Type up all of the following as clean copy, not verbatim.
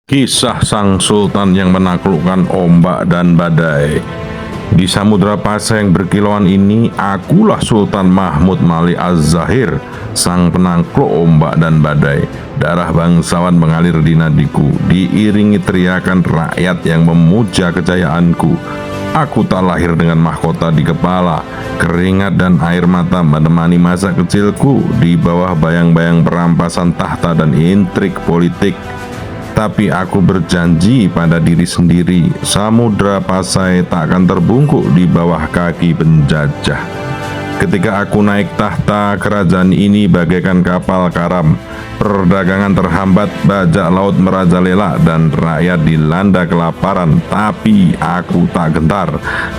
Kisah sang sultan yang menaklukkan ombak dan badai. Di Samudra Pasai yang berkilauan ini, akulah Sultan Mahmud Malik Az-Zahir, sang penakluk ombak dan badai. Darah bangsawan mengalir di nadiku, diiringi teriakan rakyat yang memuja kejayaanku. Aku tak lahir dengan mahkota di kepala, keringat dan air mata menemani masa kecilku di bawah bayang-bayang perampasan tahta dan intrik politik. Tapi aku berjanji pada diri sendiri, Samudra Pasai tak akan terbungkuk di bawah kaki penjajah. Ketika aku naik tahta, kerajaan ini bagaikan kapal karam. Perdagangan terhambat, bajak laut merajalela, dan rakyat dilanda kelaparan. Tapi aku tak gentar.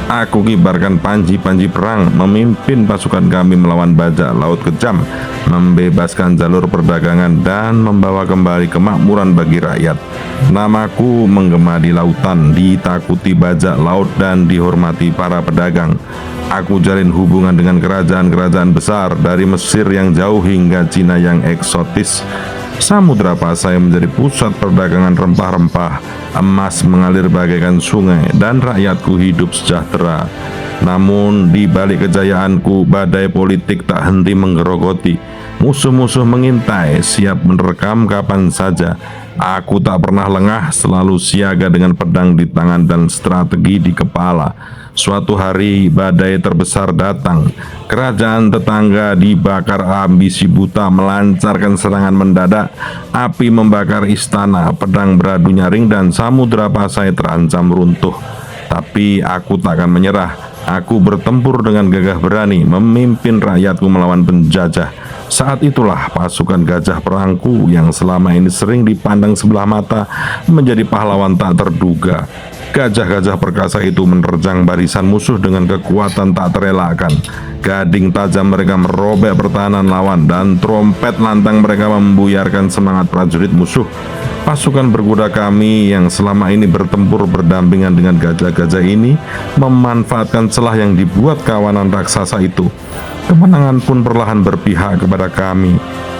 Aku kibarkan panji-panji perang, memimpin pasukan kami melawan bajak laut kejam, membebaskan jalur perdagangan, dan membawa kembali kemakmuran bagi rakyat. Namaku menggema di lautan, ditakuti bajak laut, dan dihormati para pedagang. Aku jalin hubungan dengan kerajaan-kerajaan besar, dari Mesir yang jauh hingga Cina yang eksotis. Samudra Pasai menjadi pusat perdagangan rempah-rempah, emas mengalir bagaikan sungai, dan rakyatku hidup sejahtera. Namun di balik kejayaanku, badai politik tak henti menggerogoti. Musuh-musuh mengintai, siap menerkam kapan saja. Aku tak pernah lengah, selalu siaga dengan pedang di tangan dan strategi di kepala. Suatu hari badai terbesar datang. Kerajaan tetangga dibakar ambisi buta, melancarkan serangan mendadak. Api membakar istana, pedang beradu nyaring, dan Samudra Pasai terancam runtuh. Tapi aku tak akan menyerah. Aku bertempur dengan gagah berani, memimpin rakyatku melawan penjajah. Saat itulah pasukan gajah perangku yang selama ini sering dipandang sebelah mata menjadi pahlawan tak terduga. Gajah-gajah perkasa itu menerjang barisan musuh dengan kekuatan tak terelakkan. Gading tajam mereka merobek pertahanan lawan, dan trompet lantang mereka membuyarkan semangat prajurit musuh. Pasukan berkuda kami yang selama ini bertempur berdampingan dengan gajah-gajah ini memanfaatkan celah yang dibuat kawanan raksasa itu. Kemenangan pun perlahan berpihak kepada kami.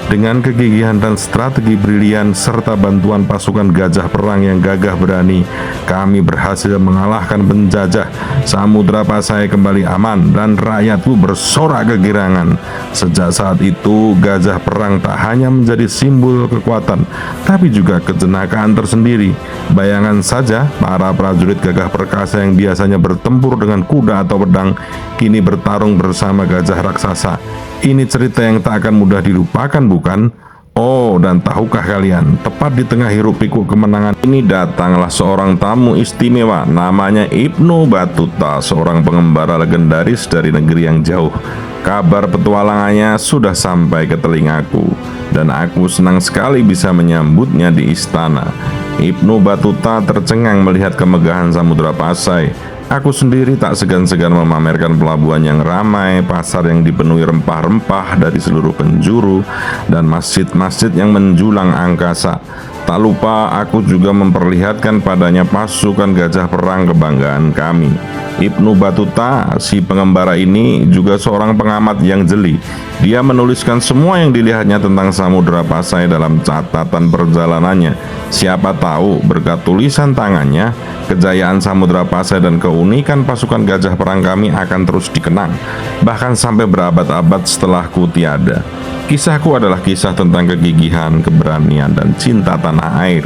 Dengan kegigihan dan strategi brilian serta bantuan pasukan gajah perang yang gagah berani, kami berhasil mengalahkan penjajah. Samudra Pasai kembali aman dan rakyatku bersorak kegirangan. Sejak saat itu, gajah perang tak hanya menjadi simbol kekuatan, tapi juga kejenakaan tersendiri. Bayangan saja, para prajurit gagah perkasa yang biasanya bertempur dengan kuda atau pedang, kini bertarung bersama gajah raksasa. Ini cerita yang tak akan mudah dilupakan, bukan? Oh, dan tahukah kalian, tepat di tengah hiruk-pikuk kemenangan ini datanglah seorang tamu istimewa, namanya Ibnu Battuta, seorang pengembara legendaris dari negeri yang jauh. Kabar petualangannya sudah sampai ke telingaku, dan aku senang sekali bisa menyambutnya di istana. Ibnu Battuta tercengang melihat kemegahan Samudra Pasai. Aku sendiri tak segan-segan memamerkan pelabuhan yang ramai, pasar yang dipenuhi rempah-rempah dari seluruh penjuru, dan masjid-masjid yang menjulang angkasa. Tak lupa aku juga memperlihatkan padanya pasukan gajah perang kebanggaan kami. Ibnu Battuta, si pengembara ini, juga seorang pengamat yang jeli. Dia menuliskan semua yang dilihatnya tentang Samudra Pasai dalam catatan perjalanannya. Siapa tahu berkat tulisan tangannya, kejayaan Samudra Pasai dan keunikan pasukan gajah perang kami akan terus dikenang, bahkan sampai berabad-abad setelahku tiada. Kisahku adalah kisah tentang kegigihan, keberanian, dan cinta tanah air.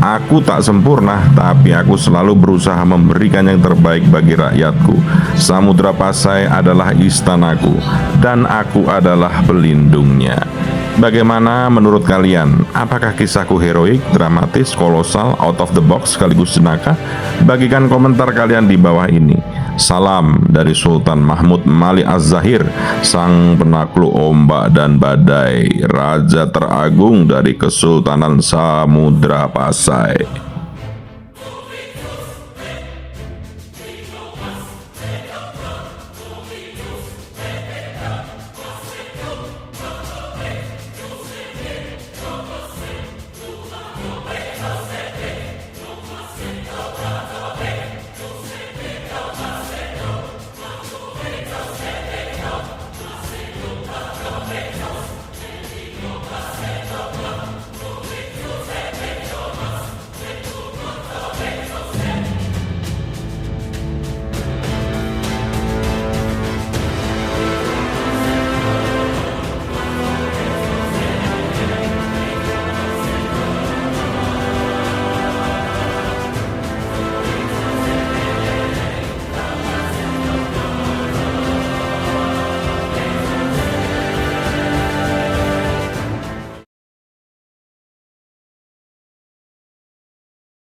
Aku tak sempurna, tapi aku selalu berusaha memberikan yang terbaik bagi rakyatku. Samudra Pasai adalah istanaku, dan aku adalah pelindungnya. Bagaimana menurut kalian? Apakah kisahku heroik, dramatis, kolosal, out of the box, sekaligus jenaka? Bagikan komentar kalian di bawah ini. Salam dari Sultan Mahmud Malik Az-Zahir, sang penakluk ombak dan badai, raja teragung dari Kesultanan Samudra Pasai.